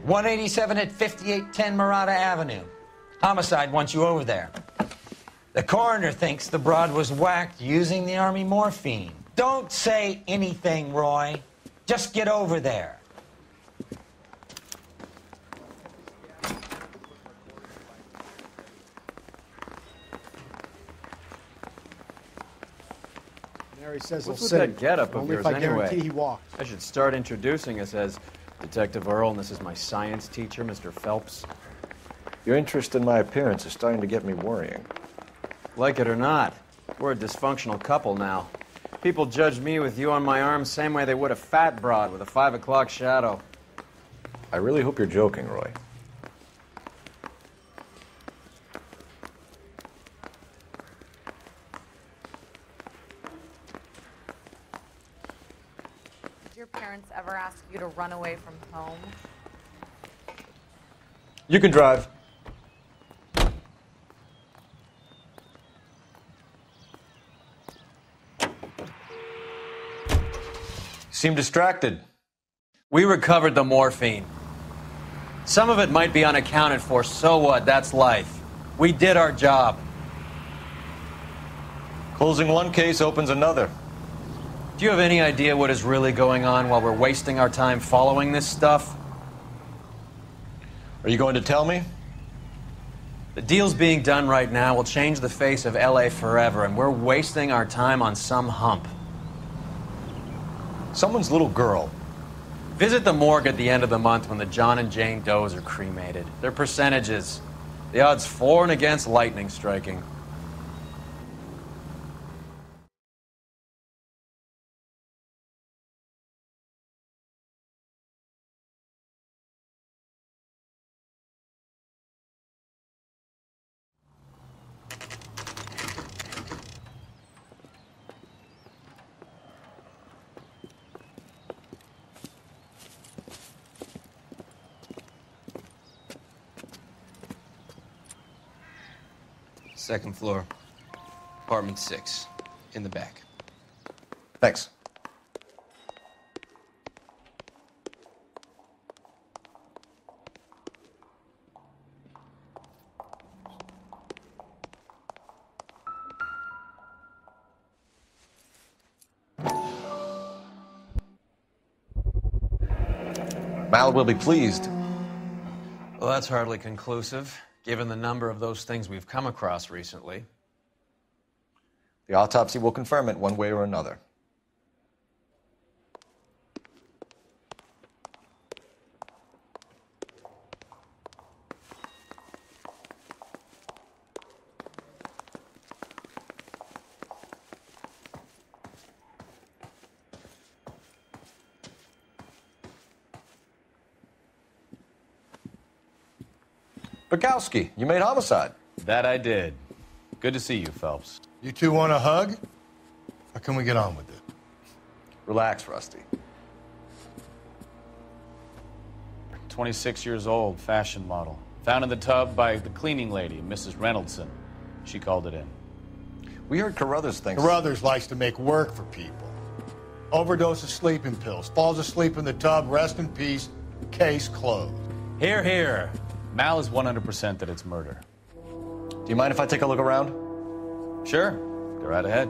187 at 5810 Murata Avenue. Homicide wants you over there. The coroner thinks the broad was whacked using the army morphine. Don't say anything, Roy. Just get over there. Mary says What's he'll with sit. that getup of Only yours if I anyway? guarantee he walks. I should start introducing us as Detective Earl, and this is my science teacher, Mr. Phelps. Your interest in my appearance is starting to get me worrying. Like it or not, we're a dysfunctional couple now. People judge me with you on my arm same way they would a fat broad with a 5 o'clock shadow. I really hope you're joking, Roy. Did your parents ever ask you to run away from home? You can drive. Seem distracted. We recovered the morphine. Some of it might be unaccounted for, so what? That's life. We did our job. Closing one case opens another. Do you have any idea what is really going on while we're wasting our time following this stuff? Are you going to tell me? The deals being done right now will change the face of LA forever, and we're wasting our time on some hump. Someone's little girl. Visit the morgue at the end of the month when the John and Jane Does are cremated. Their percentages. The odds for and against lightning striking. Second floor, apartment 6, in the back. Thanks. Mal will be pleased. Well, that's hardly conclusive, given the number of those things we've come across recently. The autopsy will confirm it one way or another. Bukowski, you made homicide. That I did. Good to see you, Phelps. You two want a hug? Or can we get on with it? Relax, Rusty. 26 years old, fashion model. Found in the tub by the cleaning lady, Mrs. Reynoldson. She called it in. We heard Carruthers thinks... Carruthers likes to make work for people. Overdose of sleeping pills. Falls asleep in the tub. Rest in peace. Case closed. Here, here. Mal is 100% that it's murder. Do you mind if I take a look around? Sure. Go right ahead.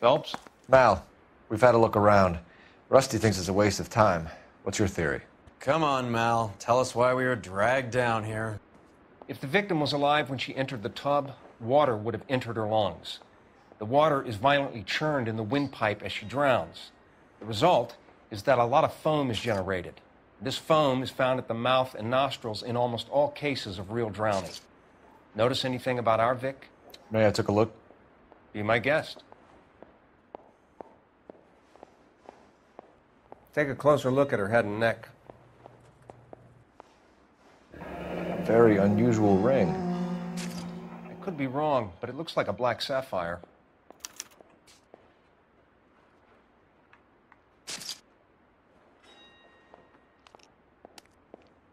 Phelps? Mal, we've had a look around. Rusty thinks it's a waste of time. What's your theory? Come on, Mal. Tell us why we were dragged down here. If the victim was alive when she entered the tub, water would have entered her lungs. The water is violently churned in the windpipe as she drowns. The result is that a lot of foam is generated. This foam is found at the mouth and nostrils in almost all cases of real drowning. Notice anything about our Vic? May I took a look? Be my guest. Take a closer look at her head and neck. Very unusual ring. I could be wrong, but it looks like a black sapphire.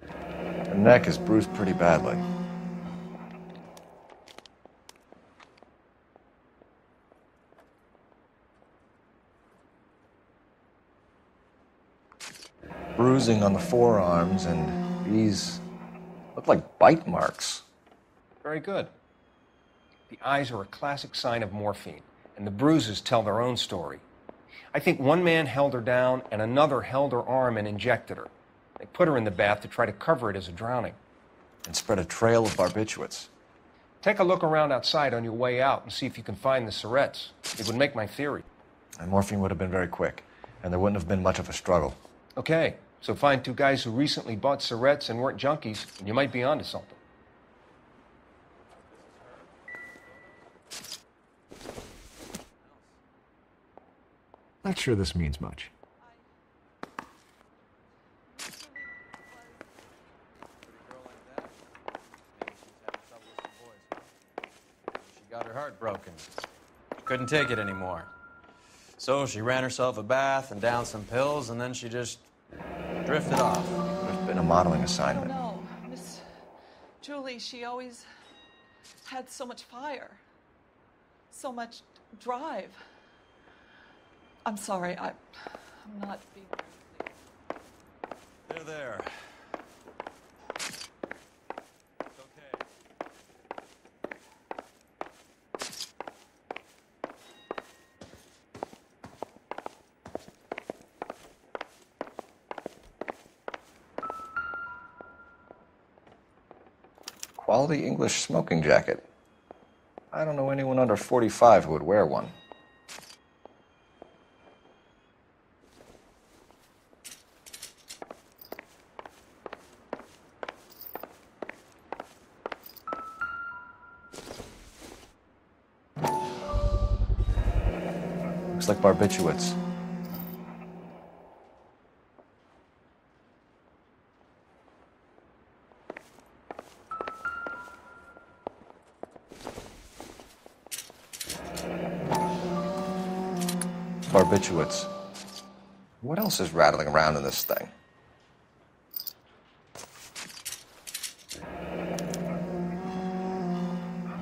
Her neck is bruised pretty badly. bruising on the forearms, and these look like bite marks. Very good. The eyes are a classic sign of morphine, and the bruises tell their own story. I think one man held her down and another held her arm and injected her. They put her in the bath to try to cover it as a drowning. And spread a trail of barbiturates. Take a look around outside on your way out and see if you can find the syrettes. It would make my theory. And morphine would have been very quick, and there wouldn't have been much of a struggle. Okay, so find two guys who recently bought syrettes and weren't junkies, and you might be onto something. Not sure this means much. Got her heart broken. Couldn't take it anymore. So she ran herself a bath and downed some pills, and then she just drifted off. Could have been a modeling I assignment. don't know. Miss Julie, she always had so much fire, so much drive. I'm sorry, I'm not being very clear. There. Quality English smoking jacket. I don't know anyone under 45 who would wear one. Looks like barbiturates. Barbiturates. What else is rattling around in this thing?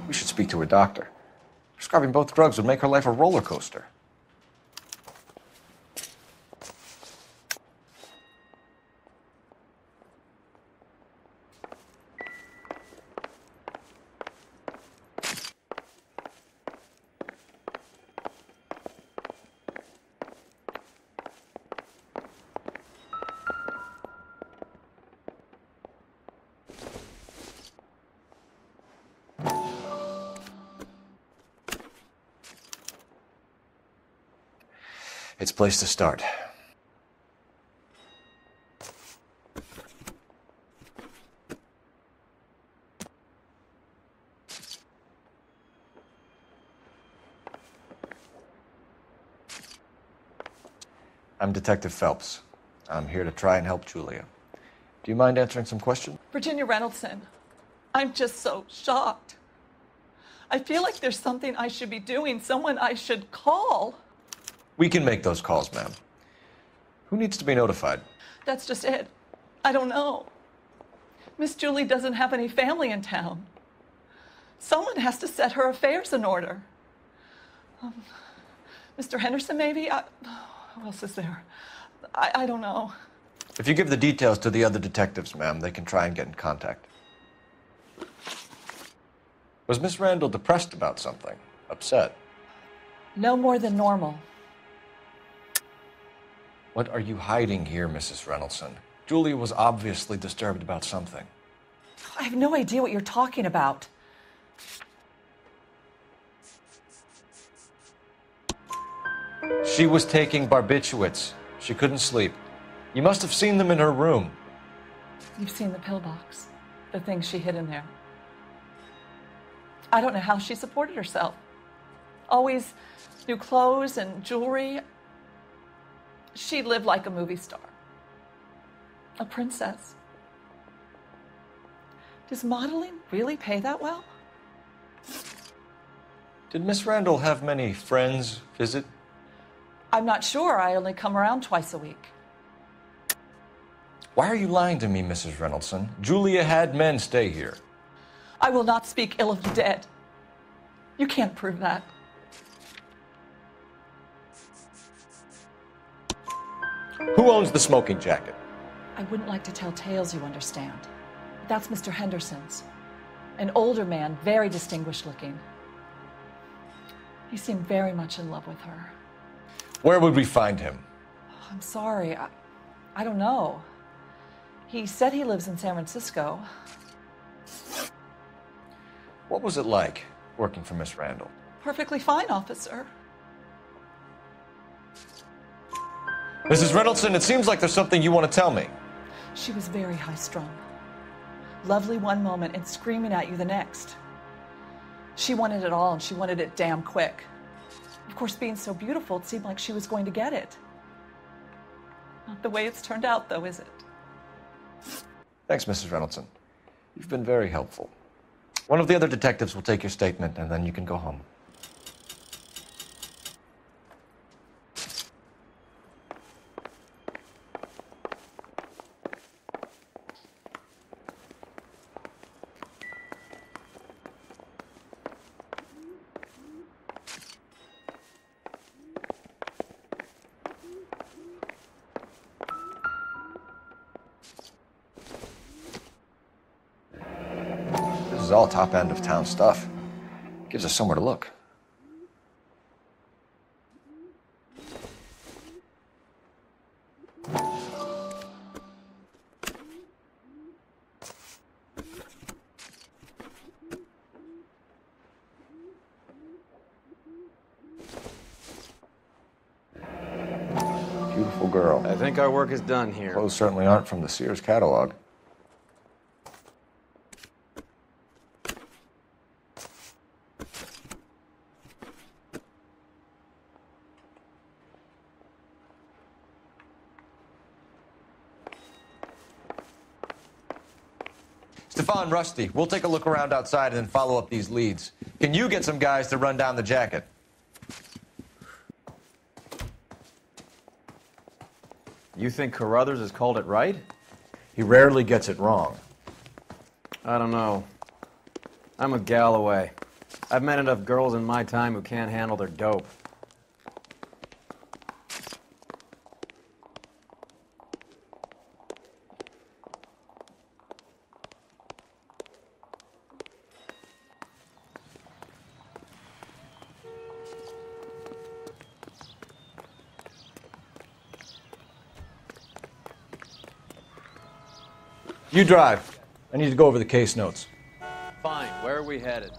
We should speak to her doctor. Prescribing both drugs would make her life a roller coaster. It's a place to start. I'm Detective Phelps. I'm here to try and help Julia. Do you mind answering some questions? Virginia Reynoldson, I'm just so shocked. I feel like there's something I should be doing, someone I should call. We can make those calls, ma'am. Who needs to be notified? That's just it. I don't know. Miss Julie doesn't have any family in town. Someone has to set her affairs in order. Mr. Henderson, maybe? Who else is there? I don't know. If you give the details to the other detectives, ma'am, they can try and get in contact. Was Miss Randall depressed about something? Upset? No more than normal. What are you hiding here, Mrs. Reynoldson? Julia was obviously disturbed about something. I have no idea what you're talking about. She was taking barbiturates. She couldn't sleep. You must have seen them in her room. You've seen the pillbox, the things she hid in there. I don't know how she supported herself. Always new clothes and jewelry. She lived like a movie star. A princess. Does modeling really pay that well? Did Miss Randall have many friends visit? I'm not sure. I only come around twice a week. Why are you lying to me, Mrs. Reynoldson? Julia had men stay here. I will not speak ill of the dead. You can't prove that. Who owns the smoking jacket? I wouldn't like to tell tales, you understand. But that's Mr. Henderson's. An older man, very distinguished looking. He seemed very much in love with her. Where would we find him? I'm sorry, I don't know. He said he lives in San Francisco. What was it like working for Miss Randall? Perfectly fine, officer. Mrs. Reynoldsson, it seems like there's something you want to tell me. She was very high-strung. Lovely one moment and screaming at you the next. She wanted it all, and she wanted it damn quick. Of course, being so beautiful, it seemed like she was going to get it. Not the way it's turned out, though, is it? Thanks, Mrs. Reynoldsson. You've been very helpful. One of the other detectives will take your statement, and then you can go home. This is all top end of town stuff. Gives us somewhere to look. Beautiful girl. I think our work is done here. Clothes certainly aren't from the Sears catalog. Stefan, Rusty, we'll take a look around outside and then follow up these leads. Can you get some guys to run down the jacket? You think Carruthers has called it right? He rarely gets it wrong. I don't know. I'm with Galloway. I've met enough girls in my time who can't handle their dope. You drive. I need to go over the case notes. Fine. Where are we headed?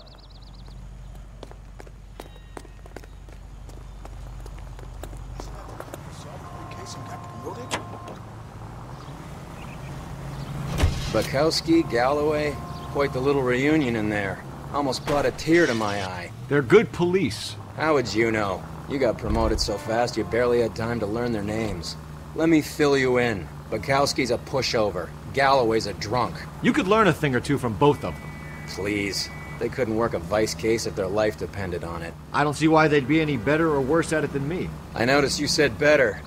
Bukowski, Galloway, quite the little reunion in there. Almost brought a tear to my eye. They're good police. How would you know? You got promoted so fast you barely had time to learn their names. Let me fill you in. Bukowski's a pushover. Galloway's a drunk. You could learn a thing or two from both of them. Please. They couldn't work a vice case if their life depended on it. I don't see why they'd be any better or worse at it than me. I noticed you said better.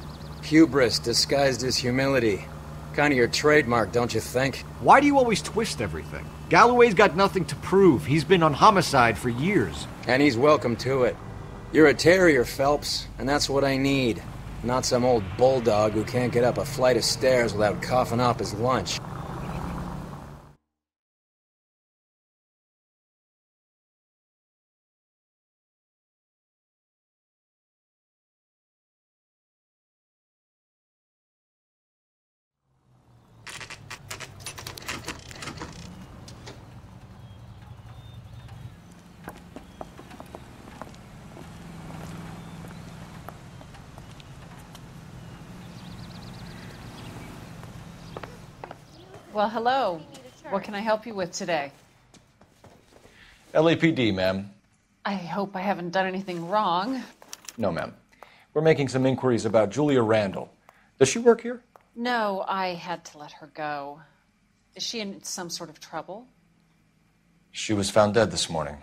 Hubris disguised as humility. Kind of your trademark, don't you think? Why do you always twist everything? Galloway's got nothing to prove. He's been on homicide for years. And he's welcome to it. You're a terrier, Phelps, and that's what I need. Not some old bulldog who can't get up a flight of stairs without coughing off his lunch. Well, hello. What can I help you with today? LAPD, ma'am. I hope I haven't done anything wrong. No, ma'am. We're making some inquiries about Julia Randall. Does she work here? No, I had to let her go. Is she in some sort of trouble? She was found dead this morning.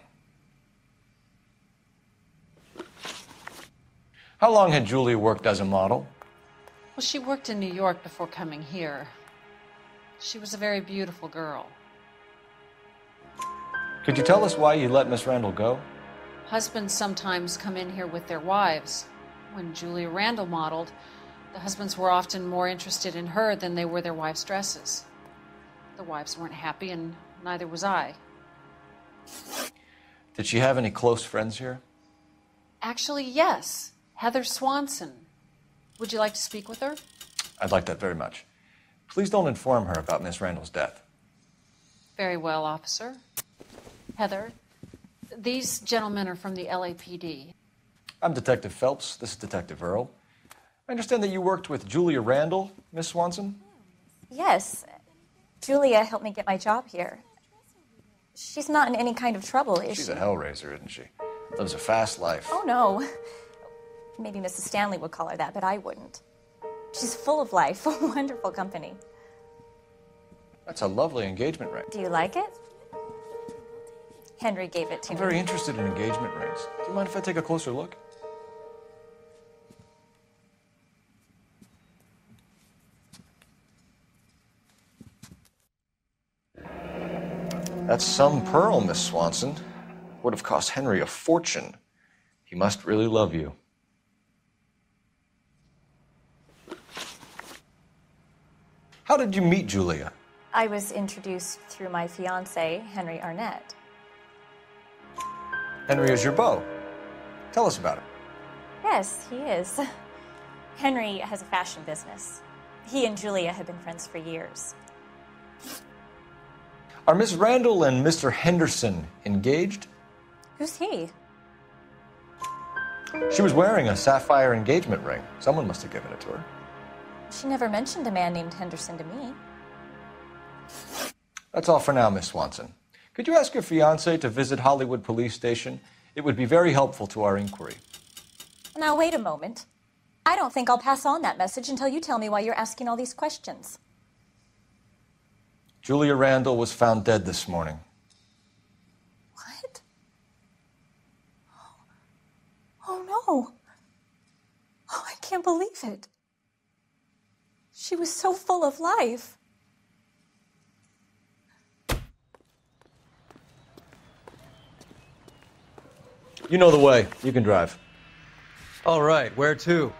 How long had Julia worked as a model? Well, she worked in New York before coming here. She was a very beautiful girl. Could you tell us why you let Miss Randall go? Husbands sometimes come in here with their wives. When Julia Randall modeled, The husbands were often more interested in her than they were their wives' dresses. The wives weren't happy, and neither was I. Did she have any close friends here? Actually, yes. Heather Swanson. Would you like to speak with her? I'd like that very much. Please don't inform her about Miss Randall's death. Very well, officer. Heather, these gentlemen are from the LAPD. I'm Detective Phelps. This is Detective Earl. I understand that you worked with Julia Randall, Miss Swanson? Yes. Julia helped me get my job here. She's not in any kind of trouble, is she? She's a hellraiser, isn't she? Lives a fast life. Oh, no. Maybe Mrs. Stanley would call her that, but I wouldn't. She's full of life, wonderful company. That's a lovely engagement ring. Do you like it? Henry gave it to I'm me. very interested in engagement rings. Do you mind if I take a closer look? That's some pearl, Miss Swanson. Would have cost Henry a fortune. He must really love you. How did you meet Julia? I was introduced through my fiancé, Henry Arnett. Henry is your beau. Tell us about it. Yes, he is. Henry has a fashion business. He and Julia have been friends for years. Are Miss Randall and Mr. Henderson engaged? Who's he? She was wearing a sapphire engagement ring. Someone must have given it to her. She never mentioned a man named Henderson to me. That's all for now, Miss Swanson. Could you ask your fiancé to visit Hollywood Police Station? It would be very helpful to our inquiry. Now, wait a moment. I don't think I'll pass on that message until you tell me why you're asking all these questions. Julia Randall was found dead this morning. What? Oh, no. Oh, I can't believe it. She was so full of life. You know the way. You can drive. All right, where to?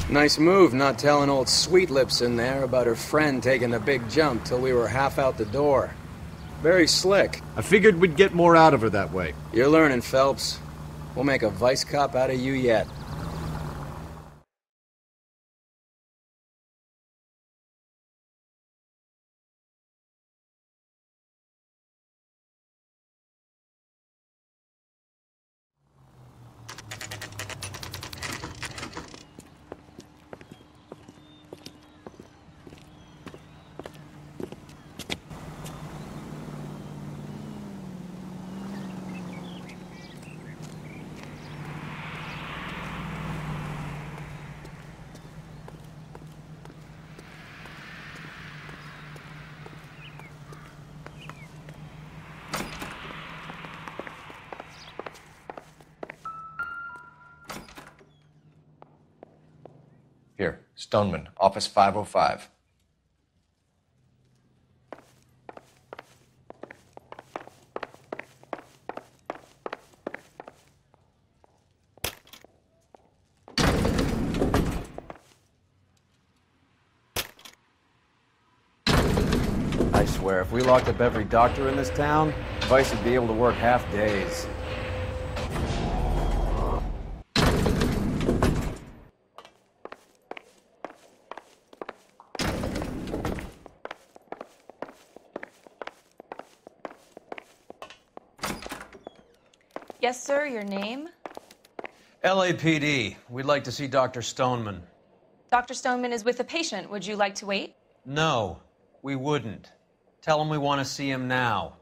Nice move not telling old Sweet Lips in there about her friend taking the big jump till we were half out the door. Very slick. I figured we'd get more out of her that way. You're learning, Phelps. We'll make a vice cop out of you yet. Here, Stoneman, office 505. I swear, if we locked up every doctor in this town, Vice would be able to work half days. Yes, sir, your name? LAPD. We'd like to see Dr. Stoneman. Dr. Stoneman is with a patient. Would you like to wait? No, we wouldn't. Tell him we want to see him now.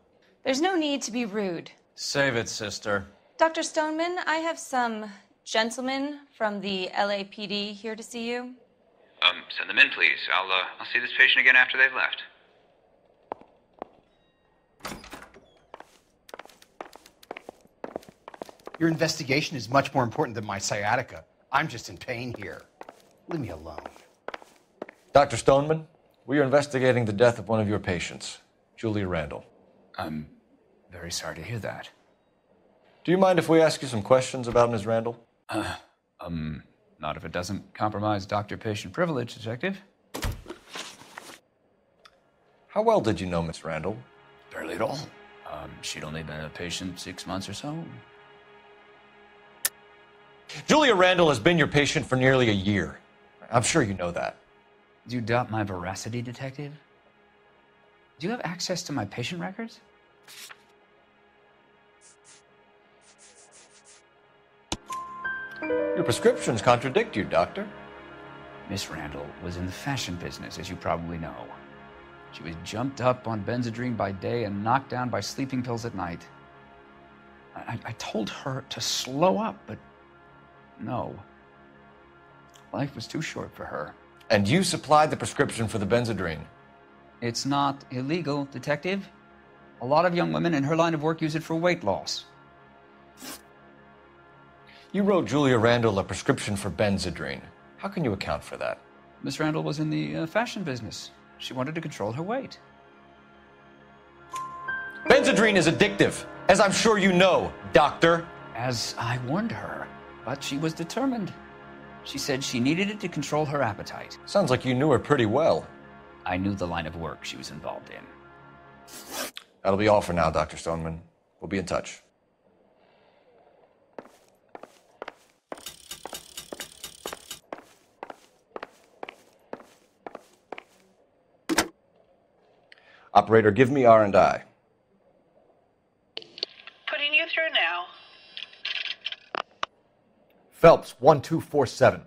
There's no need to be rude. Save it, sister. Dr. Stoneman, I have some gentlemen from the LAPD here to see you. Send them in, please. I'll see this patient again after they've left. Your investigation is much more important than my sciatica. I'm just in pain here. Leave me alone. Dr. Stoneman, we are investigating the death of one of your patients, Julia Randall. I'm very sorry to hear that. Do you mind if we ask you some questions about Ms. Randall? Not if it doesn't compromise doctor-patient privilege, Detective. How well did you know Miss Randall? Barely at all. She'd only been a patient 6 months or so. Julia Randall has been your patient for nearly a year. I'm sure you know that. Do you doubt my veracity, Detective? Do you have access to my patient records? Your prescriptions contradict you, Doctor. Miss Randall was in the fashion business, as you probably know. She was jumped up on Benzedrine by day and knocked down by sleeping pills at night. I told her to slow up, but no. Life was too short for her. And you supplied the prescription for the Benzedrine? It's not illegal, Detective. A lot of young women in her line of work use it for weight loss. You wrote Julia Randall a prescription for Benzedrine. How can you account for that? Miss Randall was in the fashion business. She wanted to control her weight. Benzedrine is addictive, as I'm sure you know, Doctor. As I warned her, but she was determined. She said she needed it to control her appetite. Sounds like you knew her pretty well. I knew the line of work she was involved in. That'll be all for now, Dr. Stoneman. We'll be in touch. Operator, give me R&I. Putting you through now. Phelps, 1247.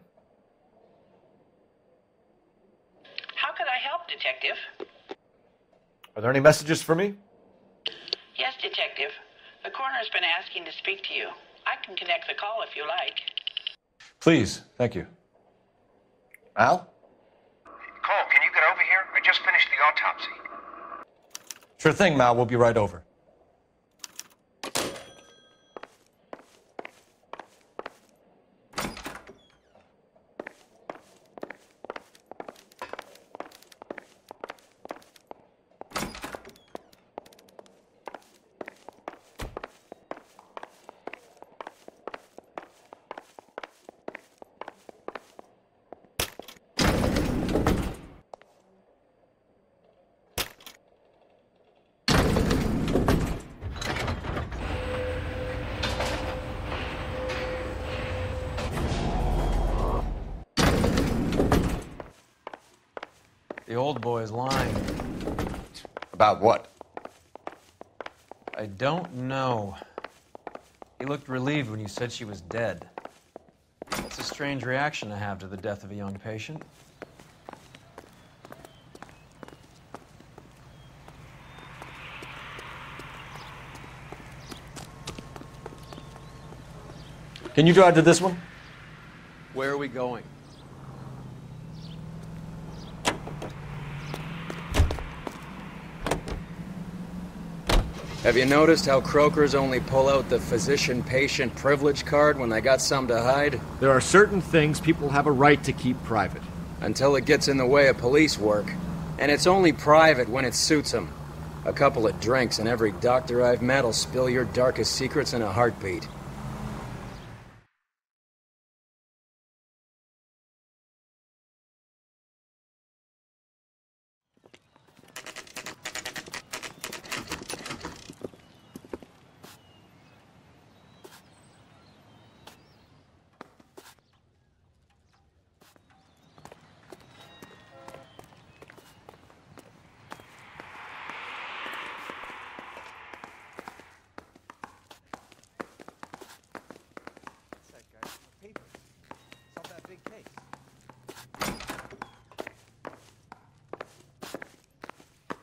How could I help, Detective? Are there any messages for me? Yes, Detective. The coroner's been asking to speak to you. I can connect the call if you like. Please, thank you. Al? Cole, can you get over here? I just finished the autopsy. Sure thing, Mal. We'll be right over. The old boy's lying. About what? I don't know. He looked relieved when you said she was dead. That's a strange reaction to have to the death of a young patient. Can you drive to this one? Where are we going? Have you noticed how croakers only pull out the physician-patient privilege card when they got something to hide? There are certain things people have a right to keep private. Until it gets in the way of police work. And it's only private when it suits them. A couple of drinks and every doctor I've met will spill your darkest secrets in a heartbeat.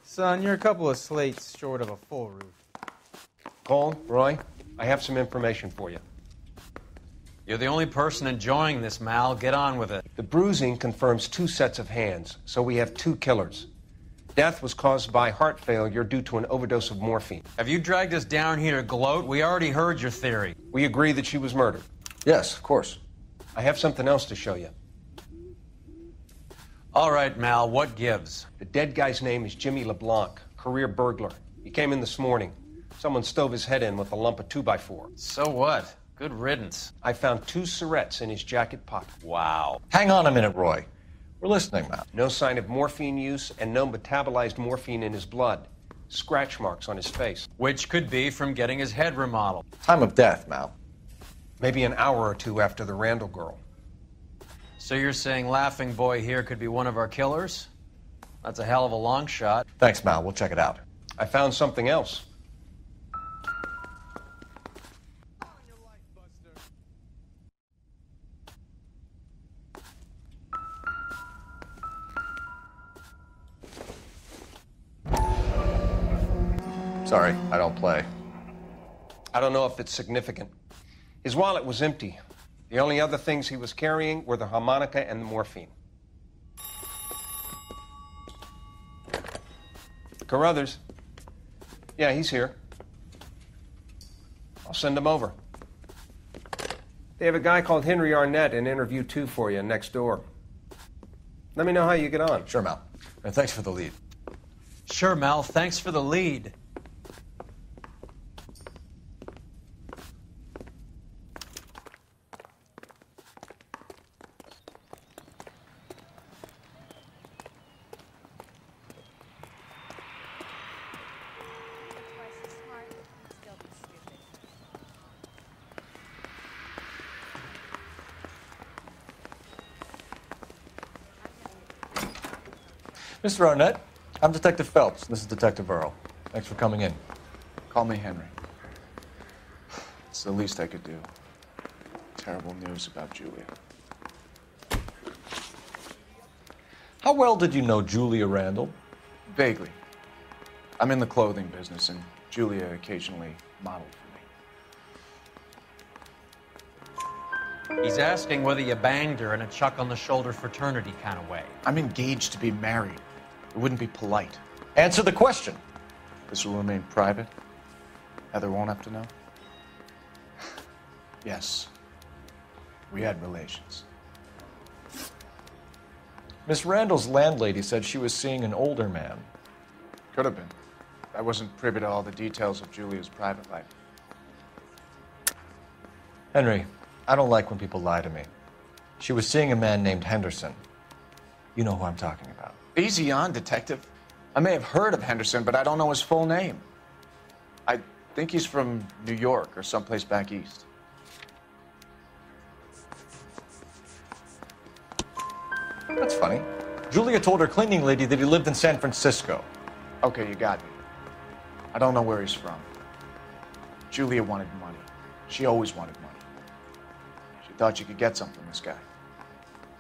Son, you're a couple of slates short of a full roof. Cole, Roy, I have some information for you. You're the only person enjoying this, Mal. Get on with it. The bruising confirms 2 sets of hands, so we have 2 killers. Death was caused by heart failure due to an overdose of morphine. Have you dragged us down here to gloat? We already heard your theory. We agree that she was murdered. Yes, of course. I have something else to show you. All right, Mal, what gives? The dead guy's name is Jimmy LeBlanc, career burglar. He came in this morning. Someone stove his head in with a lump of 2x4. So what? Good riddance. I found 2 cigarettes in his jacket pocket. Wow. Hang on a minute, Roy. We're listening now. No sign of morphine use and no metabolized morphine in his blood. Scratch marks on his face. Which could be from getting his head remodeled. Time of death, Mal. Maybe an hour or two after the Randall girl. So you're saying Laughing Boy here could be one of our killers? That's a hell of a long shot. Thanks, Mal. We'll check it out. I found something else. Sorry, I don't play. I don't know if it's significant. His wallet was empty. The only other things he was carrying were the harmonica and the morphine. Carruthers. Yeah, he's here. I'll send him over. They have a guy called Henry Arnett in interview 2 for you next door. Let me know how you get on. Sure, Mal. And thanks for the lead. Sure, Mel. Thanks for the lead. Mr. Arnett, I'm Detective Phelps. This is Detective Earl. Thanks for coming in. Call me Henry. It's the least I could do. Terrible news about Julia. How well did you know Julia Randall? Vaguely. I'm in the clothing business, and Julia occasionally modeled for me. He's asking whether you banged her in a chuck-on-the-shoulder fraternity kind of way. I'm engaged to be married. It wouldn't be polite. Answer the question. This will remain private. Heather won't have to know. Yes. We had relations. Miss Randall's landlady said she was seeing an older man. Could have been. I wasn't privy to all the details of Julia's private life. Henry, I don't like when people lie to me. She was seeing a man named Henderson. You know who I'm talking about. Easy on, Detective. I may have heard of Henderson, but I don't know his full name. I think he's from New York or someplace back east. That's funny. Julia told her cleaning lady that he lived in San Francisco. Okay, you got me. I don't know where he's from. Julia wanted money. She always wanted money. She thought she could get some from this guy.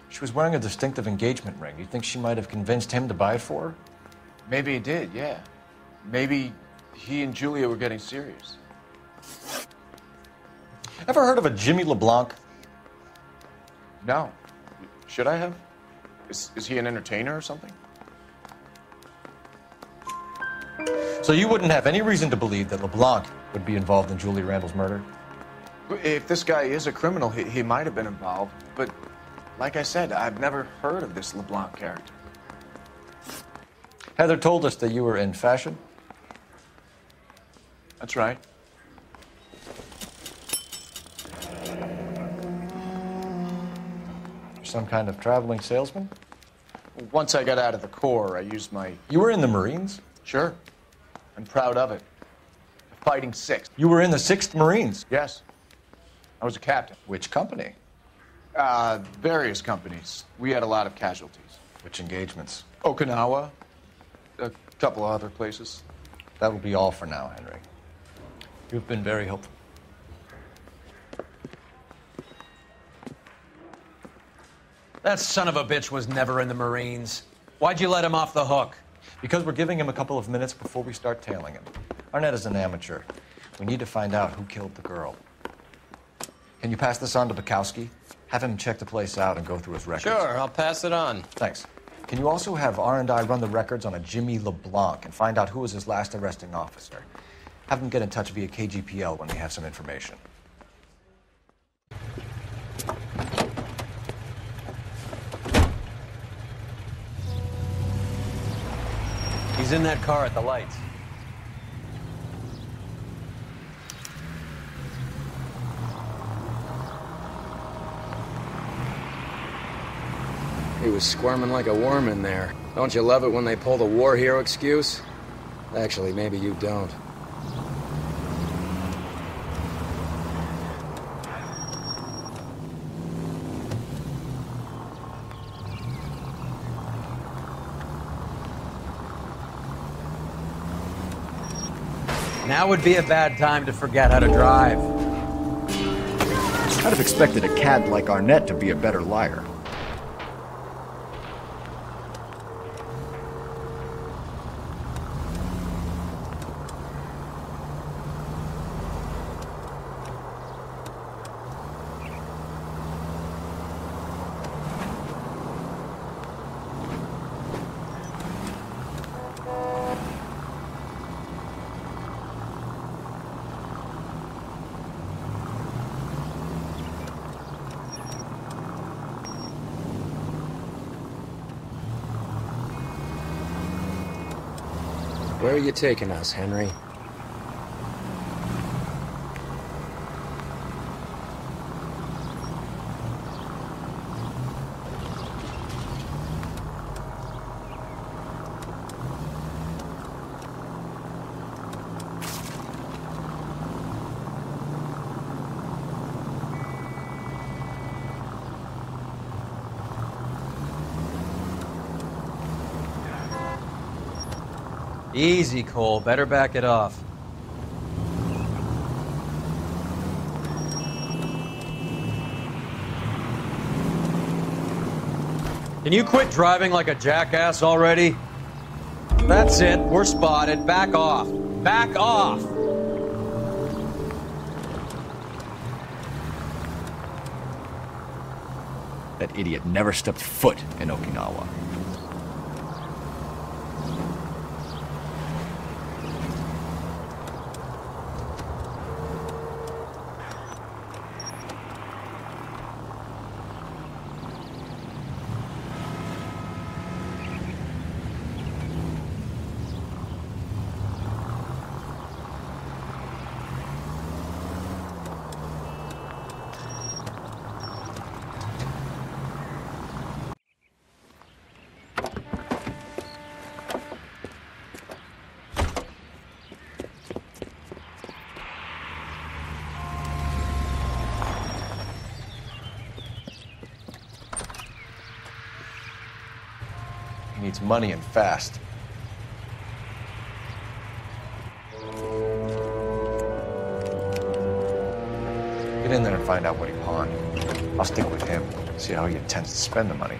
She was wearing a distinctive engagement ring. You think she might have convinced him to buy it for her? Maybe he did, yeah. Maybe he and Julia were getting serious. Ever heard of a Jimmy LeBlanc? No. Should I have? Is he an entertainer or something? So you wouldn't have any reason to believe that LeBlanc would be involved in Julia Randall's murder? If this guy is a criminal, he might have been involved. But like I said, I've never heard of this LeBlanc character. Heather told us that you were in fashion. That's right. You're some kind of traveling salesman? Once I got out of the Corps, I used my... You were in the Marines? Sure. I'm proud of it. Fighting 6th. You were in the 6th Marines? Yes. I was a captain. Which company? Various companies. We had a lot of casualties. Which engagements? Okinawa. A couple of other places. That will be all for now, Henry. You've been very helpful. That son of a bitch was never in the Marines. Why'd you let him off the hook? Because we're giving him a couple of minutes before we start tailing him. Arnett is an amateur. We need to find out who killed the girl. Can you pass this on to Bukowski? Have him check the place out and go through his records. Sure, I'll pass it on. Thanks. Can you also have R&I run the records on a Jimmy LeBlanc and find out who was his last arresting officer? Have him get in touch via KGPL when we have some information. He's in that car at the lights. was squirming like a worm in there. Don't you love it when they pull the war hero excuse? Actually, maybe you don't. Now would be a bad time to forget how to drive. I'd have expected a cad like Arnett to be a better liar. Where are you taking us, Henry? Easy, Cole. Better back it off. Can you quit driving like a jackass already? That's it. We're spotted. Back off. Back off! That idiot never stepped foot in Okinawa. He needs money and fast. Get in there and find out what he pawned. I'll stick with him, see how he intends to spend the money.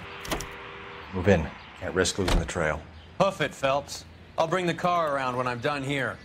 Move in. Can't risk losing the trail. Hoof it, Phelps. I'll bring the car around when I'm done here.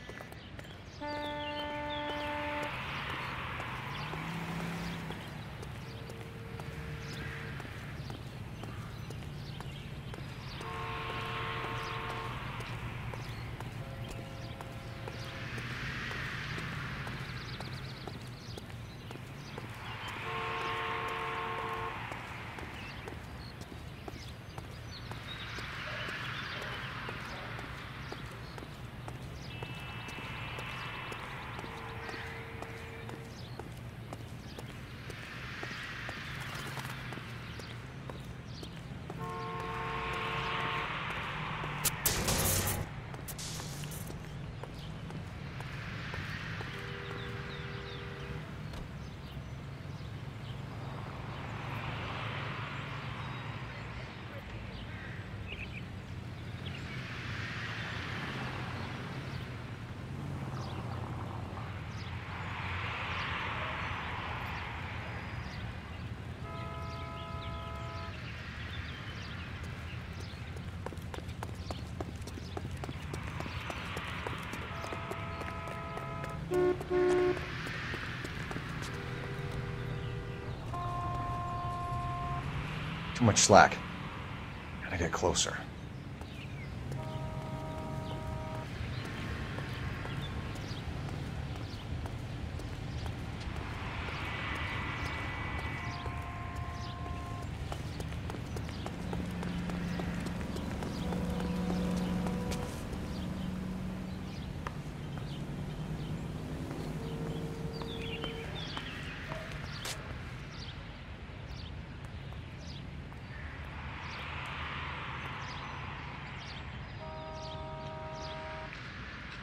Too much slack. Gotta get closer.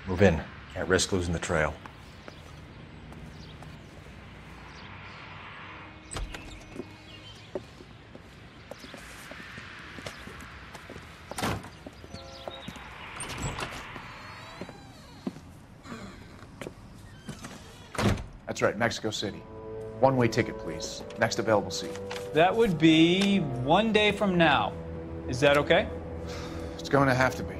Move in. Can't risk losing the trail. That's right, Mexico City. One-way ticket, please. Next available seat. That would be 1 day from now. Is that okay? It's going to have to be.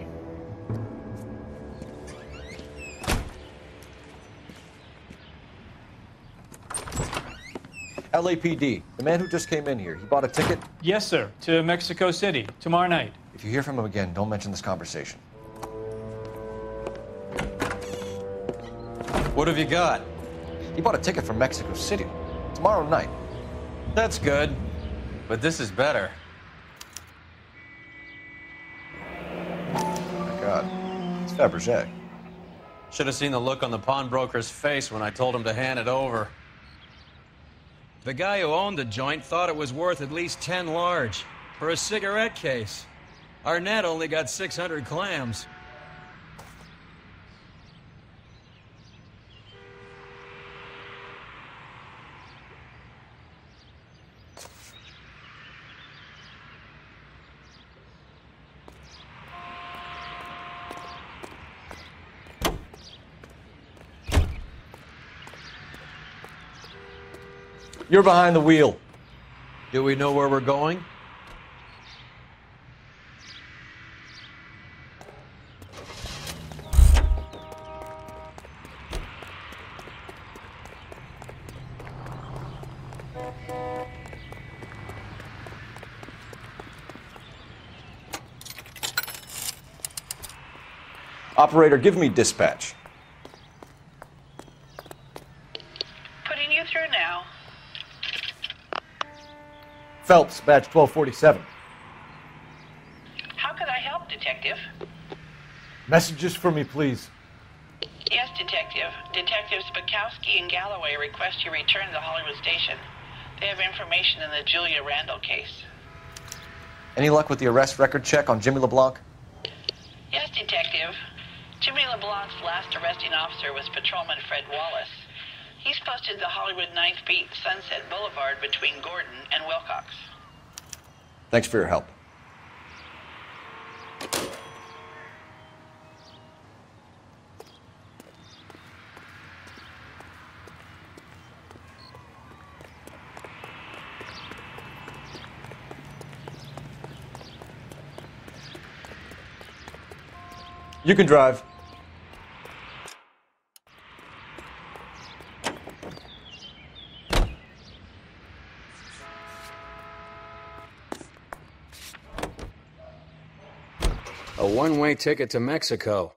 LAPD, the man who just came in here, he bought a ticket? Yes, sir. To Mexico City, tomorrow night. If you hear from him again, don't mention this conversation. What have you got? He bought a ticket for Mexico City. Tomorrow night. That's good. But this is better. Oh my God. It's Fabergé. Should have seen the look on the pawnbroker's face when I told him to hand it over. The guy who owned the joint thought it was worth at least 10 large for a cigarette case. Our net only got 600 clams. You're behind the wheel. Do we know where we're going? Operator, give me dispatch. Putting you through now. Phelps, badge 1247. How could I help, Detective? Messages for me, please. Yes, Detective. Detectives Bukowski and Galloway request you return to the Hollywood station. They have information in the Julia Randall case. Any luck with the arrest record check on Jimmy LeBlanc? Yes, Detective. Jimmy LeBlanc's last arresting officer was Patrolman Fred Wallace. He's posted the Hollywood 9th Beat Sunset Boulevard between Gordon and Wilcox. Thanks for your help. You can drive. A one-way ticket to Mexico.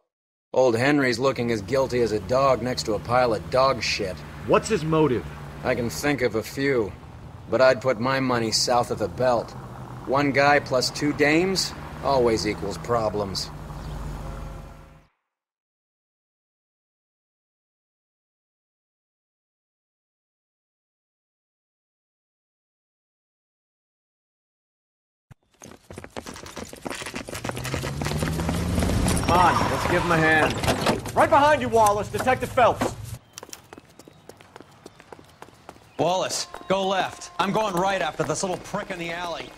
Old Henry's looking as guilty as a dog next to a pile of dog shit. What's his motive? I can think of a few, but I'd put my money south of the belt. One guy plus 2 dames always equals problems. Come on, let's give him a hand. Right behind you, Wallace. Detective Phelps. Wallace, go left. I'm going right after this little prick in the alley.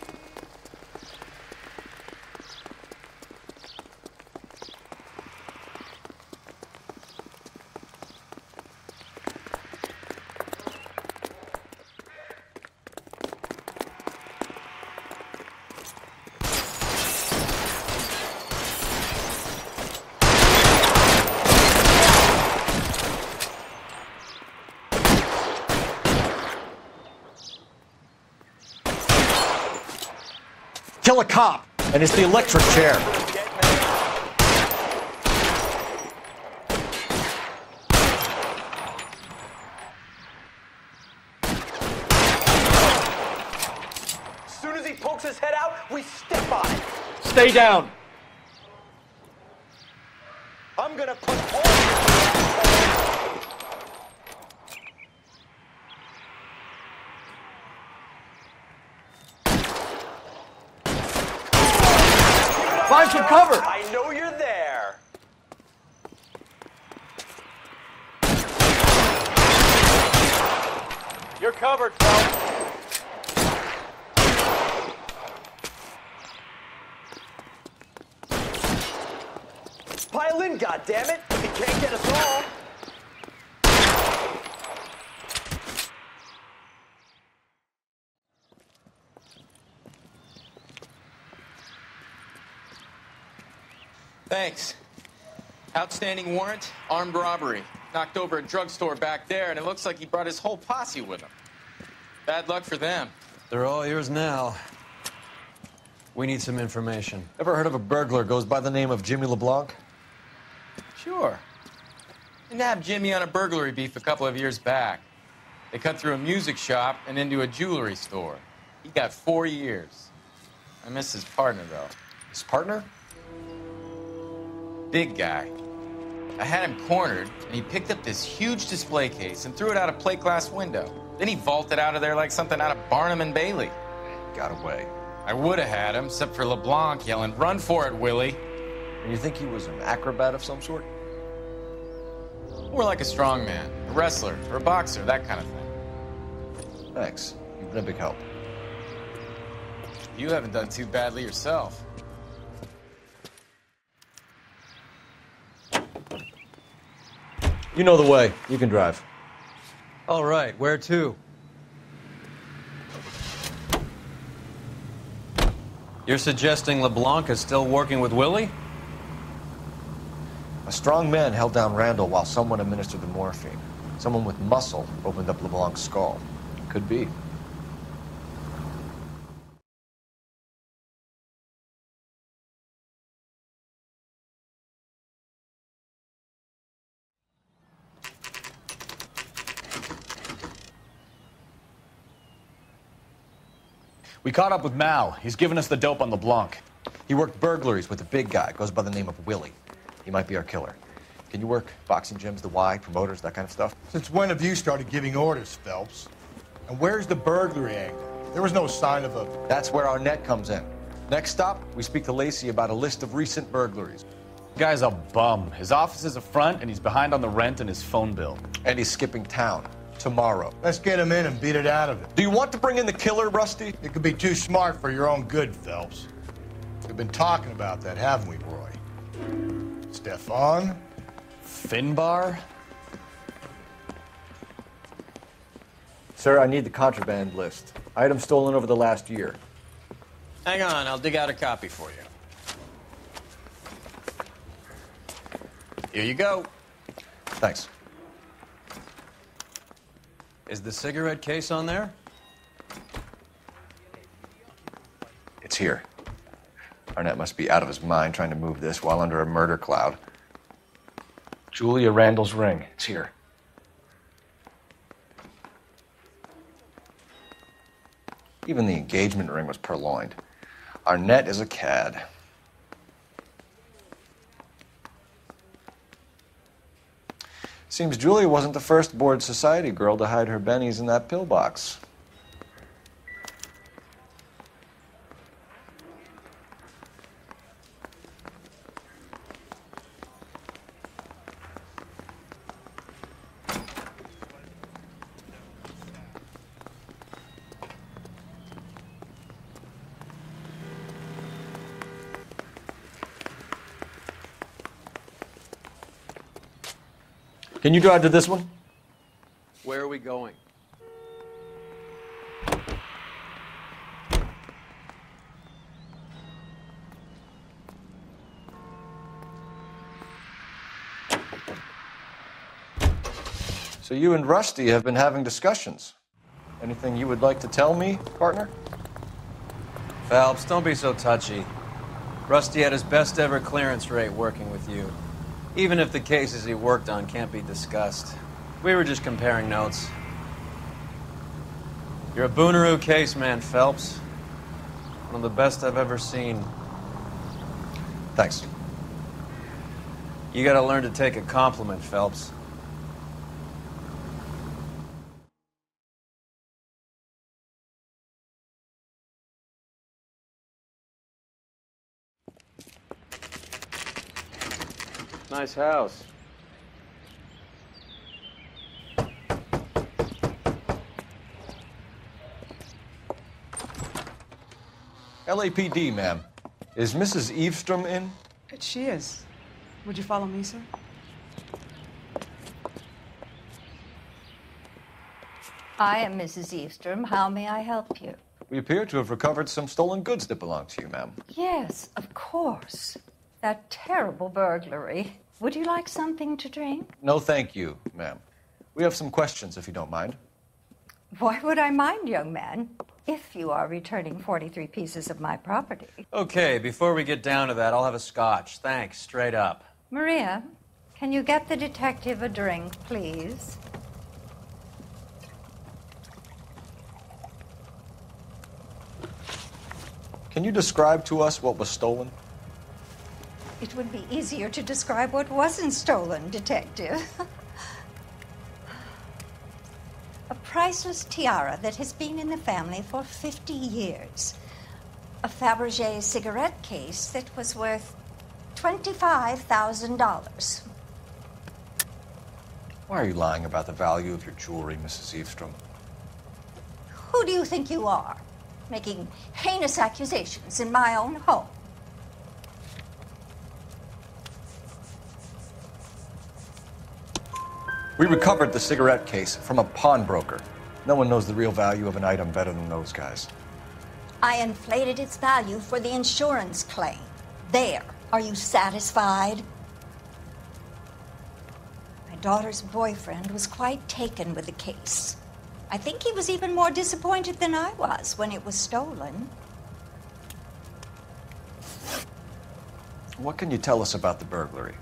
Kill a cop, and it's the electric chair. As soon as he pokes his head out, we step on it. Stay down. I'm gonna put all Find some cover. I know you're there. covered, Phelps. Pile in, goddammit! He can't get us all. Thanks. Outstanding warrant, armed robbery. Knocked over a drugstore back there, and it looks like he brought his whole posse with him. Bad luck for them. They're all yours now. We need some information. Ever heard of a burglar goes by the name of Jimmy LeBlanc? Sure. I nabbed Jimmy on a burglary beef a couple of years back. They cut through a music shop and into a jewelry store. He got 4 years. I miss his partner, though. His partner? Big guy. I had him cornered, and he picked up this huge display case and threw it out a plate glass window. Then he vaulted out of there like something out of Barnum and Bailey. Got away. I would have had him, except for LeBlanc yelling, "Run for it, Willie!" And you think he was an acrobat of some sort? More like a strongman, a wrestler, or a boxer, that kind of thing. Thanks. You've been a big help. You haven't done too badly yourself. You know the way. You can drive. All right, where to? You're suggesting LeBlanc is still working with Willie? A strong man held down Randall while someone administered the morphine. Someone with muscle opened up LeBlanc's skull. Could be. We caught up with Mal. He's given us the dope on LeBlanc. He worked burglaries with a big guy. Goes by the name of Willie. He might be our killer. Can you work boxing gyms, the Y, promoters, that kind of stuff? Since when have you started giving orders, Phelps? And where's the burglary angle? There was no sign of a... That's where our net comes in. Next stop, we speak to Lacey about a list of recent burglaries. The guy's a bum. His office is a front, and he's behind on the rent and his phone bill. And he's skipping town. Tomorrow. Let's get him in and beat it out of it. Do you want to bring in the killer, Rusty? It could be too smart for your own good, Phelps. We've been talking about that, haven't we, Roy? Stefan? Finbar? Sir, I need the contraband list. Items stolen over the last year. Hang on, I'll dig out a copy for you. Here you go. Thanks. Is the cigarette case on there? It's here. Arnett must be out of his mind trying to move this while under a murder cloud. Julia Randall's ring. It's here. Even the engagement ring was purloined. Arnett is a cad. Seems Julia wasn't the first bored society girl to hide her bennies in that pillbox. Can you drive to this one? Where are we going? So you and Rusty have been having discussions. Anything you would like to tell me, partner? Phelps, don't be so touchy. Rusty had his best ever clearance rate working with you. Even if the cases he worked on can't be discussed. We were just comparing notes. You're a Booneroo case man, Phelps. One of the best I've ever seen. Thanks. You gotta learn to take a compliment, Phelps. Nice house. LAPD, ma'am. Is Mrs. Eavestrom in? She is. Would you follow me, sir? I am Mrs. Eavestrom. How may I help you? We appear to have recovered some stolen goods that belong to you, ma'am. Yes, of course. That terrible burglary. Would you like something to drink? No, thank you, ma'am. We have some questions, if you don't mind. Why would I mind, young man, if you are returning 43 pieces of my property? Okay, before we get down to that, I'll have a scotch. Thanks, straight up. Maria, can you get the detective a drink, please? Can you describe to us what was stolen? It would be easier to describe what wasn't stolen, Detective. A priceless tiara that has been in the family for 50 years. A Fabergé cigarette case that was worth $25,000. Why are you lying about the value of your jewelry, Mrs. Eavestrom? Who do you think you are, making heinous accusations in my own home? We recovered the cigarette case from a pawnbroker. No one knows the real value of an item better than those guys. I inflated its value for the insurance claim. There. Are you satisfied? My daughter's boyfriend was quite taken with the case. I think he was even more disappointed than I was when it was stolen. What can you tell us about the burglary?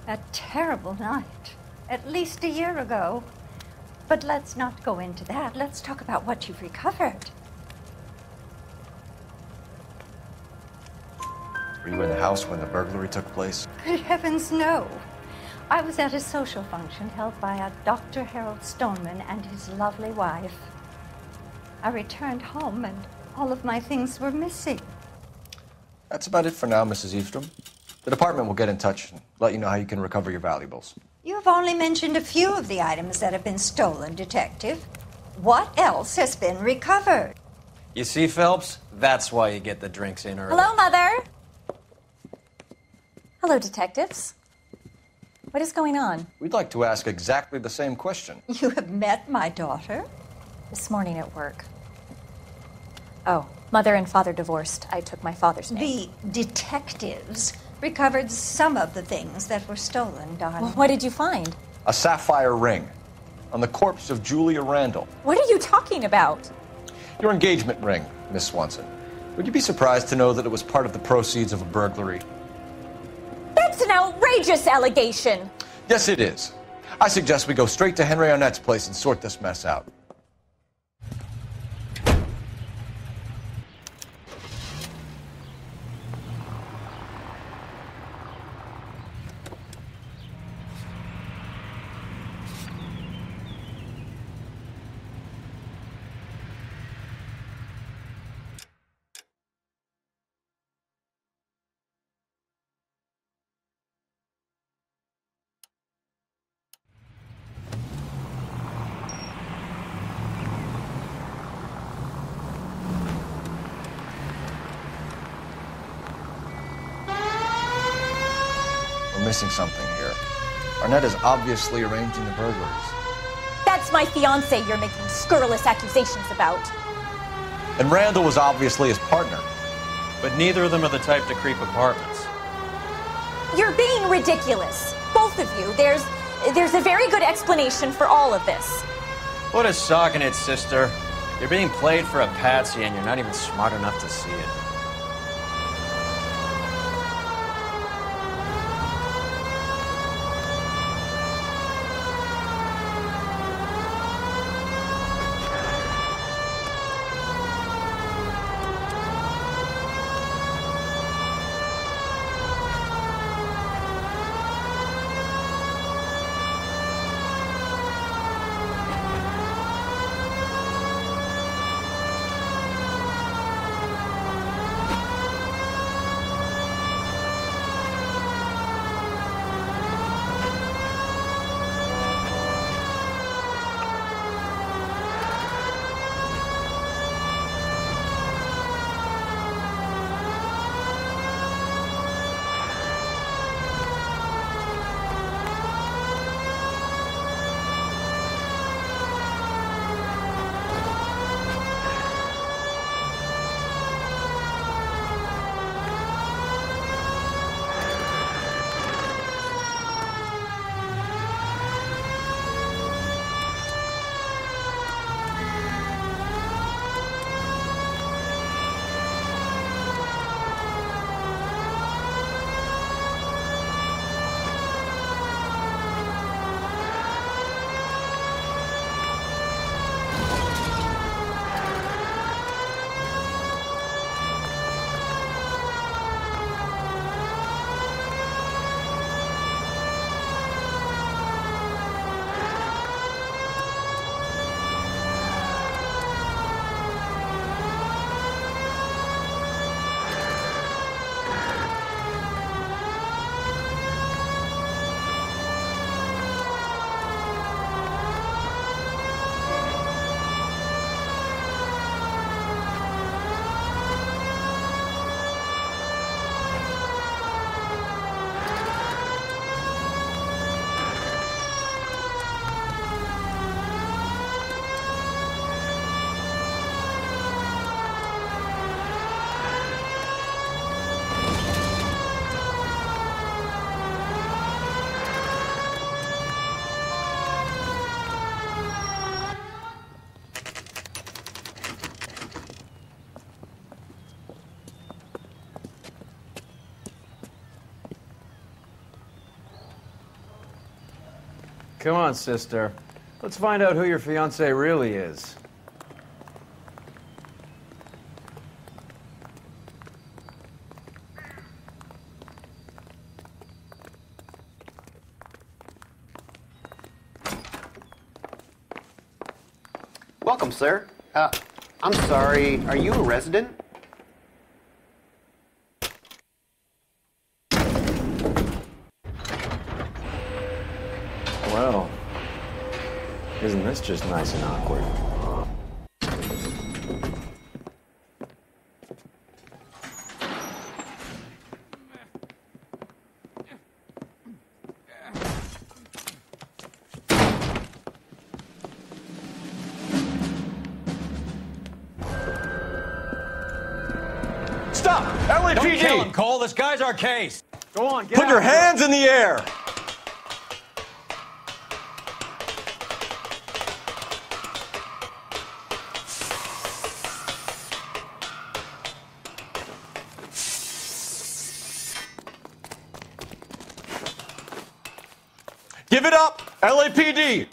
A terrible night. At least a year ago. But let's not go into that. Let's talk about what you've recovered. Were you in the house when the burglary took place? Good heavens, no. I was at a social function held by a Dr. Harold Stoneman and his lovely wife. I returned home and all of my things were missing. That's about it for now, Mrs. Eavestrom. The department will get in touch and let you know how you can recover your valuables. You have only mentioned a few of the items that have been stolen, Detective. What else has been recovered? You see, Phelps? That's why you get the drinks in early. Hello, Mother. Hello, detectives. What is going on? We'd like to ask exactly the same question. You have met my daughter? This morning at work. Oh, Mother and Father divorced. I took my father's name. The detectives recovered some of the things that were stolen, darling. Well, what did you find? A sapphire ring on the corpse of Julia Randall. What are you talking about? Your engagement ring, Miss Swanson. Would you be surprised to know that it was part of the proceeds of a burglary? That's an outrageous allegation. Yes, it is. I suggest we go straight to Henry Arnett's place and sort this mess out. Missing something here. Arnett is obviously arranging the burglaries. That's my fiancé you're making scurrilous accusations about. And Randall was obviously his partner. But neither of them are the type to creep apartments. You're being ridiculous. Both of you. There's a very good explanation for all of this. What a sock in it, sister. You're being played for a patsy and you're not even smart enough to see it. Come on, sister. Let's find out who your fiancé really is. Welcome, sir. I'm sorry, are you a resident? Well, isn't this just nice and awkward? Stop! LAPD! Don't kill him, Cole. This guy's our case. Go on, get Put your out of here. hands in the air! Give it up! LAPD!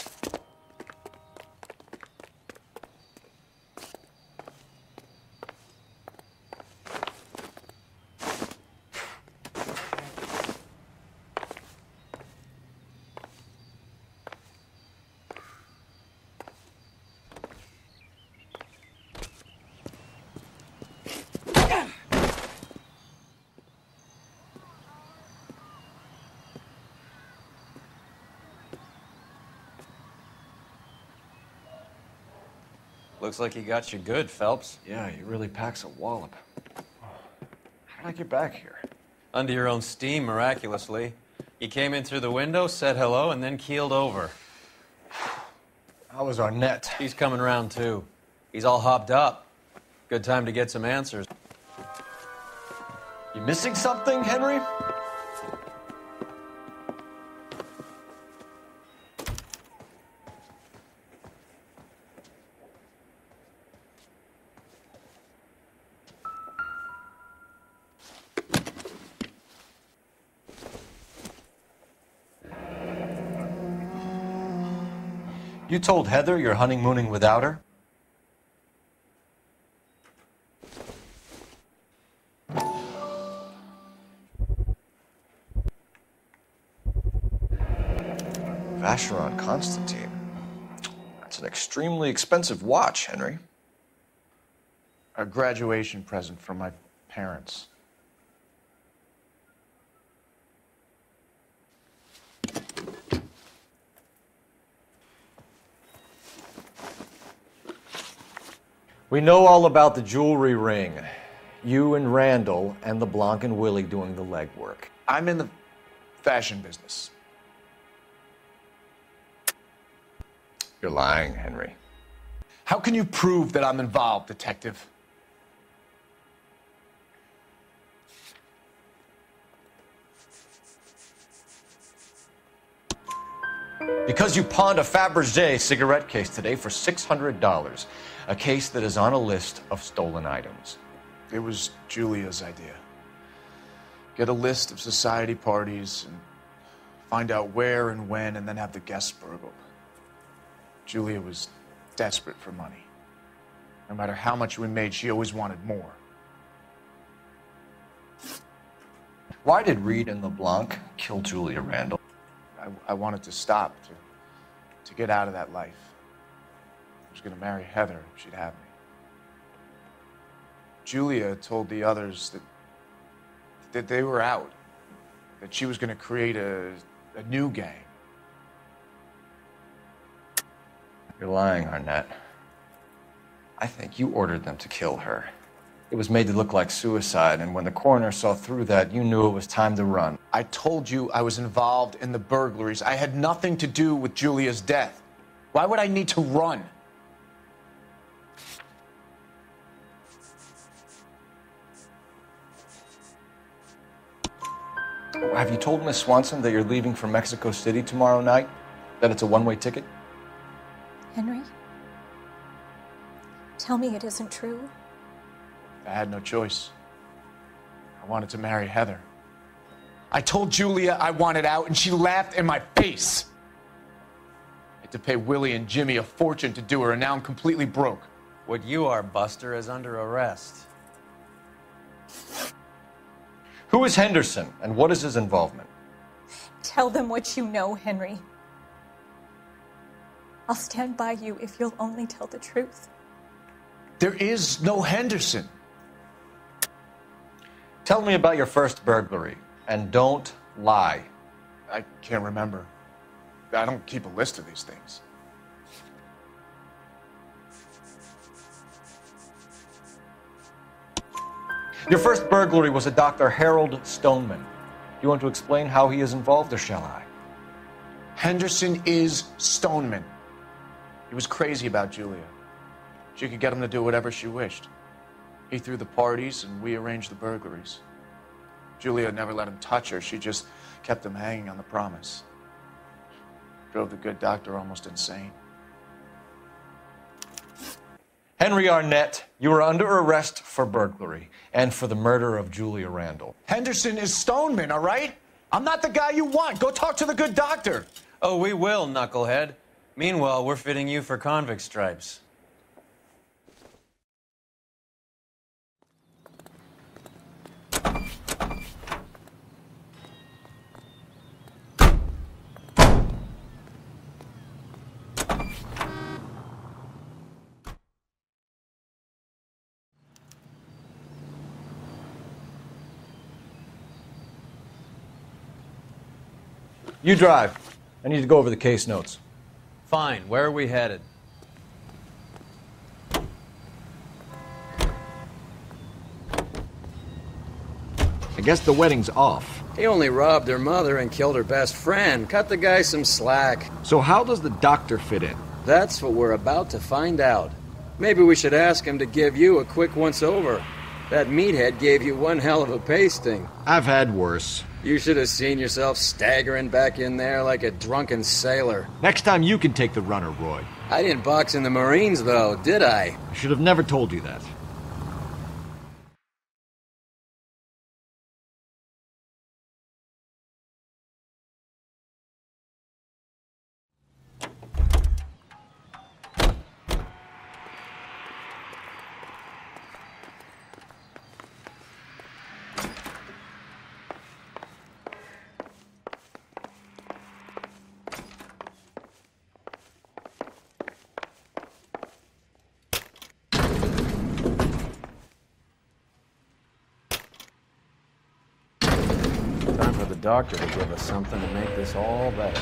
Looks like he got you good, Phelps. Yeah, he really packs a wallop. How did I get back here? Under your own steam, miraculously. He came in through the window, said hello, and then keeled over. How was Arnett? He's coming round, too. He's all hopped up. Good time to get some answers. You missing something, Henry? You told Heather you're honeymooning without her? Vacheron Constantine. That's an extremely expensive watch, Henry. A graduation present from my parents. We know all about the jewelry ring. You and Randall and LeBlanc and Willie doing the legwork. I'm in the fashion business. You're lying, Henry. How can you prove that I'm involved, Detective? Because you pawned a Fabergé cigarette case today for $600. A case that is on a list of stolen items. It was Julia's idea. Get a list of society parties and find out where and when and then have the guests burgled. Julia was desperate for money. No matter how much we made, she always wanted more. Why did Reed and LeBlanc kill Julia Randall? I wanted to stop, to get out of that life. I was going to marry Heather if she'd have me. Julia told the others that they were out, that she was going to create a new gang. You're lying, Arnett. I think you ordered them to kill her. It was made to look like suicide, and when the coroner saw through that, you knew it was time to run. I told you I was involved in the burglaries. I had nothing to do with Julia's death. Why would I need to run? Have you told Miss Swanson that you're leaving for Mexico City tomorrow night? That it's a one-way ticket? Henry? Tell me it isn't true. I had no choice. I wanted to marry Heather. I told Julia I wanted out, and she laughed in my face. to pay Willie and Jimmy a fortune to do her, and now I'm completely broke. What you are, Buster, is under arrest. Who is Henderson, and what is his involvement? Tell them what you know, Henry. I'll stand by you if you'll only tell the truth. There is no Henderson. Tell me about your first burglary, and don't lie. I can't remember. I don't keep a list of these things. Your first burglary was a Dr. Harold Stoneman. Do you want to explain how he is involved, or shall I? Henderson is Stoneman. He was crazy about Julia. She could get him to do whatever she wished. He threw the parties, and we arranged the burglaries. Julia never let him touch her. She just kept him hanging on the promise. Drove the good doctor almost insane. Henry Arnett, you are under arrest for burglary and for the murder of Julia Randall. Henderson is Stoneman, all right? I'm not the guy you want. Go talk to the good doctor. Oh, we will, knucklehead. Meanwhile, we're fitting you for convict stripes. You drive. I need to go over the case notes. Fine. Where are we headed? I guess the wedding's off. He only robbed her mother and killed her best friend. Cut the guy some slack. So how does the doctor fit in? That's what we're about to find out. Maybe we should ask him to give you a quick once-over. That meathead gave you one hell of a pasting. I've had worse. You should have seen yourself staggering back in there like a drunken sailor. Next time you can take the runner, Roy. I didn't box in the Marines, though, did I? I should have never told you that. Doctor to give us something to make this all better.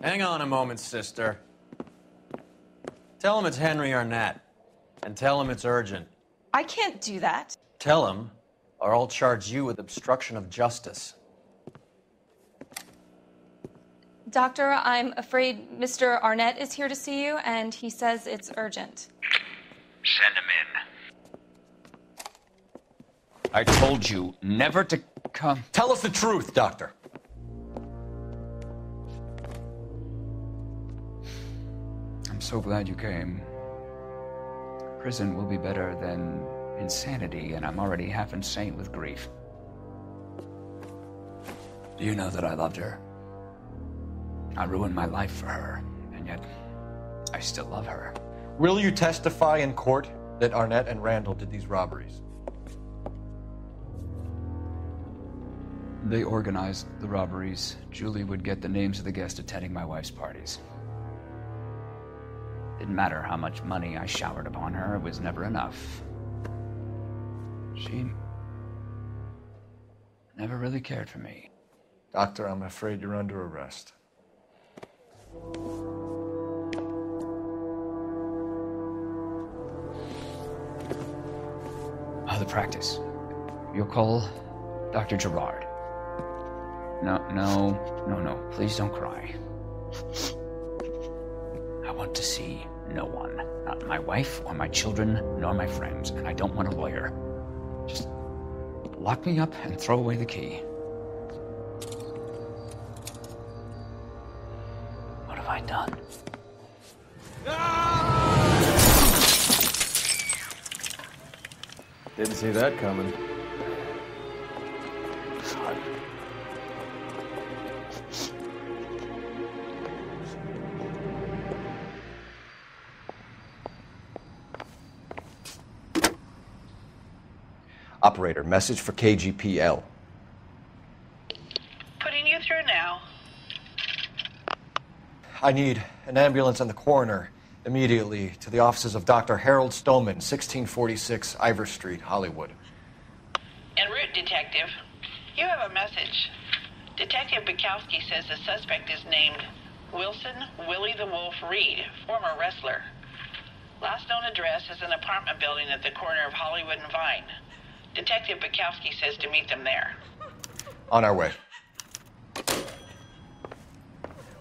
Hang on a moment, sister. Tell him it's Henry Arnett, and tell him it's urgent. I can't do that. Tell him, or I'll charge you with obstruction of justice. Doctor, I'm afraid Mr. Arnett is here to see you, and he says it's urgent. Send him in. I told you never to come. Tell us the truth, Doctor. I'm so glad you came. Prison will be better than insanity, and I'm already half insane with grief. Do you know that I loved her? I ruined my life for her, and yet I still love her. Will you testify in court that Arnett and Randall did these robberies? They organized the robberies. Julie would get the names of the guests attending my wife's parties. Didn't matter how much money I showered upon her, it was never enough. She never really cared for me. Doctor, I'm afraid you're under arrest. The practice. You'll call Dr. Gerard. No. Please don't cry. I want to see no one. Not my wife or my children, nor my friends. And I don't want a lawyer. Just lock me up and throw away the key. done. Didn't see that coming. Operator, message for KGPL. Putting you through now. I need an ambulance and the coroner immediately to the offices of Dr. Harold Stoneman, 1646 Ivor Street, Hollywood. En route, Detective. You have a message. Detective Bukowski says the suspect is named Wilson Willie the Wolf Reed, former wrestler. Last known address is an apartment building at the corner of Hollywood and Vine. Detective Bukowski says to meet them there. On our way.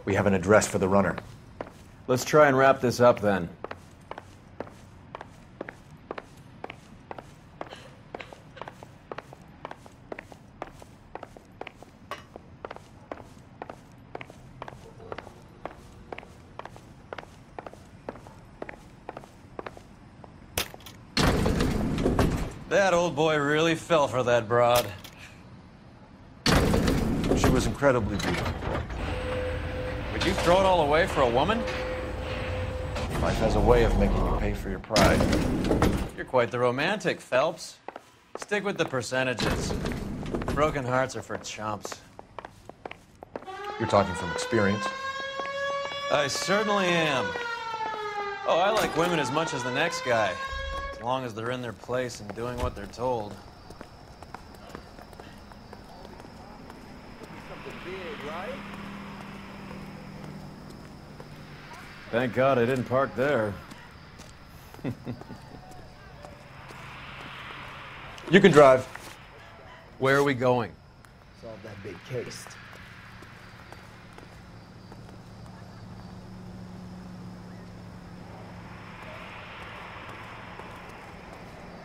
We have an address for the runner. Let's try and wrap this up then. That old boy really fell for that broad. She was incredibly beautiful. Would you throw it all away for a woman? Life has a way of making you pay for your pride. You're quite the romantic, Phelps. Stick with the percentages. Broken hearts are for chumps. You're talking from experience. I certainly am. Oh, I like women as much as the next guy. As long as they're in their place and doing what they're told. Thank God I didn't park there. You can drive. Where are we going? Solve that big case.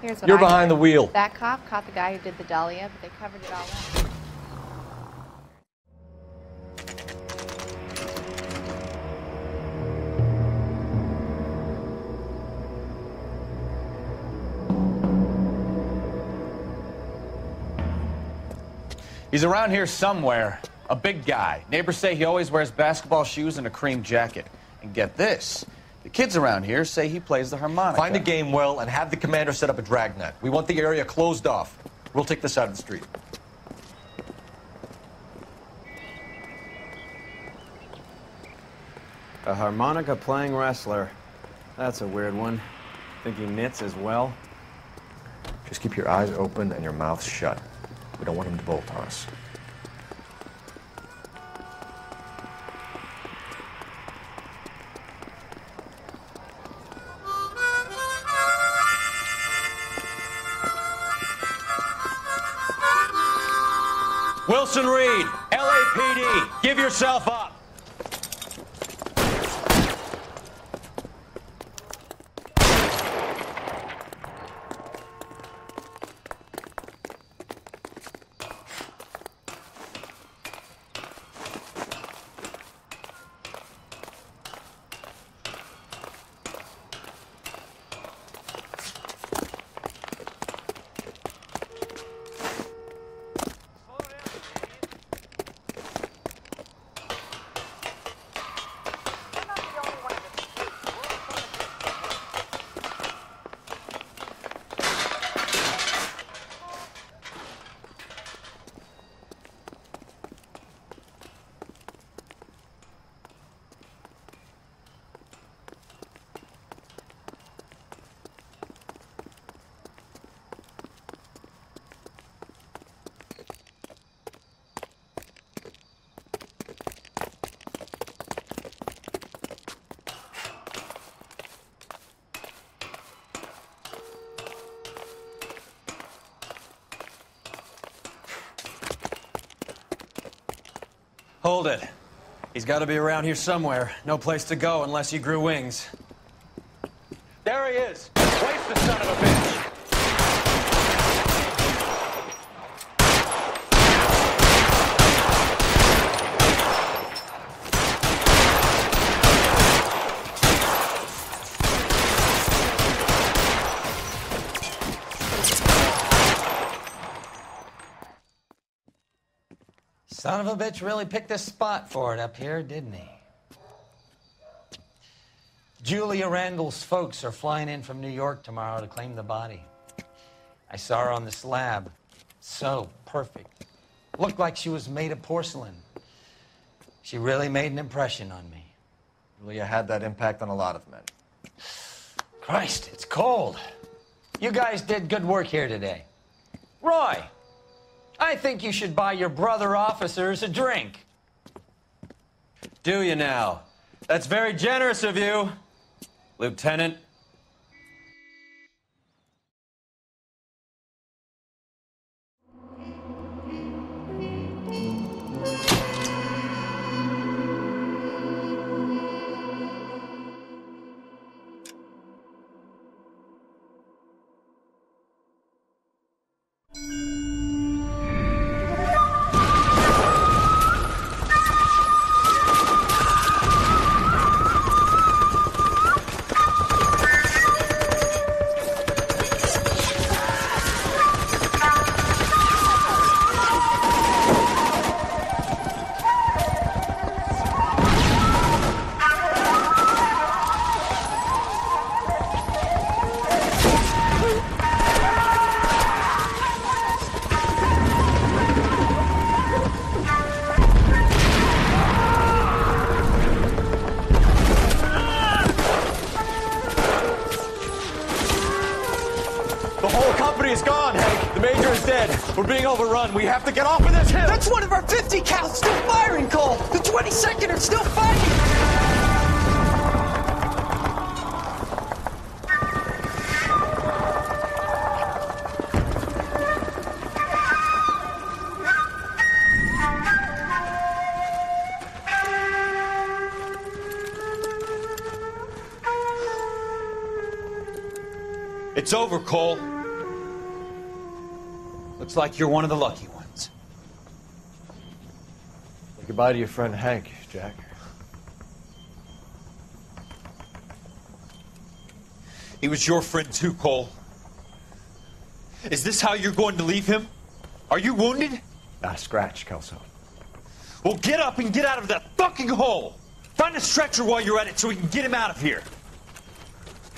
Here's what You're I behind heard. the wheel. That cop caught the guy who did the Dahlia, but they covered it all up. He's around here somewhere. A big guy. Neighbors say he always wears basketball shoes and a cream jacket. And get this, the kids around here say he plays the harmonica. Find the game well and have the commander set up a dragnet. We want the area closed off. We'll take this side of the street. A harmonica playing wrestler. That's a weird one. Think he knits as well? Just keep your eyes open and your mouth shut. We don't want him to bolt on us. Wilson Reed, LAPD, give yourself up. Hold it. He's got to be around here somewhere. No place to go unless he grew wings. There he is. Waste the son of a bitch. Son of a bitch really picked a spot for it up here, didn't he? Julia Randall's folks are flying in from New York tomorrow to claim the body. I saw her on the slab. So perfect. Looked like she was made of porcelain. She really made an impression on me. Julia had that impact on a lot of men. Christ, it's cold. You guys did good work here today. Roy, I think you should buy your brother officers a drink. Do you now? That's very generous of you, Lieutenant. We're being overrun. We have to get off of this hill. That's one of our 50 cal still firing, Cole. The 22nd are still fighting. It's over, Cole. Looks like you're one of the lucky ones. Say goodbye to your friend Hank, Jack. He was your friend too, Cole. Is this how you're going to leave him? Are you wounded? Scratch, Kelso. Well, get up and get out of that fucking hole! Find a stretcher while you're at it so we can get him out of here.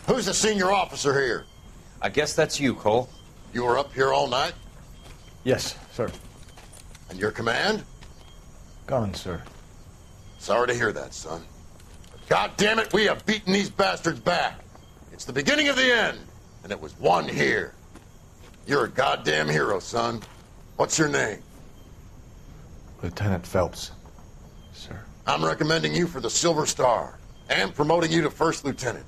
Who's the senior officer here? I guess that's you, Cole. You were up here all night? Yes, sir. And your command? Gone, sir. Sorry to hear that, son. But God damn it, we have beaten these bastards back. It's the beginning of the end, and it was one here. You're a goddamn hero, son. What's your name? Lieutenant Phelps, sir. I'm recommending you for the Silver Star and promoting you to First Lieutenant.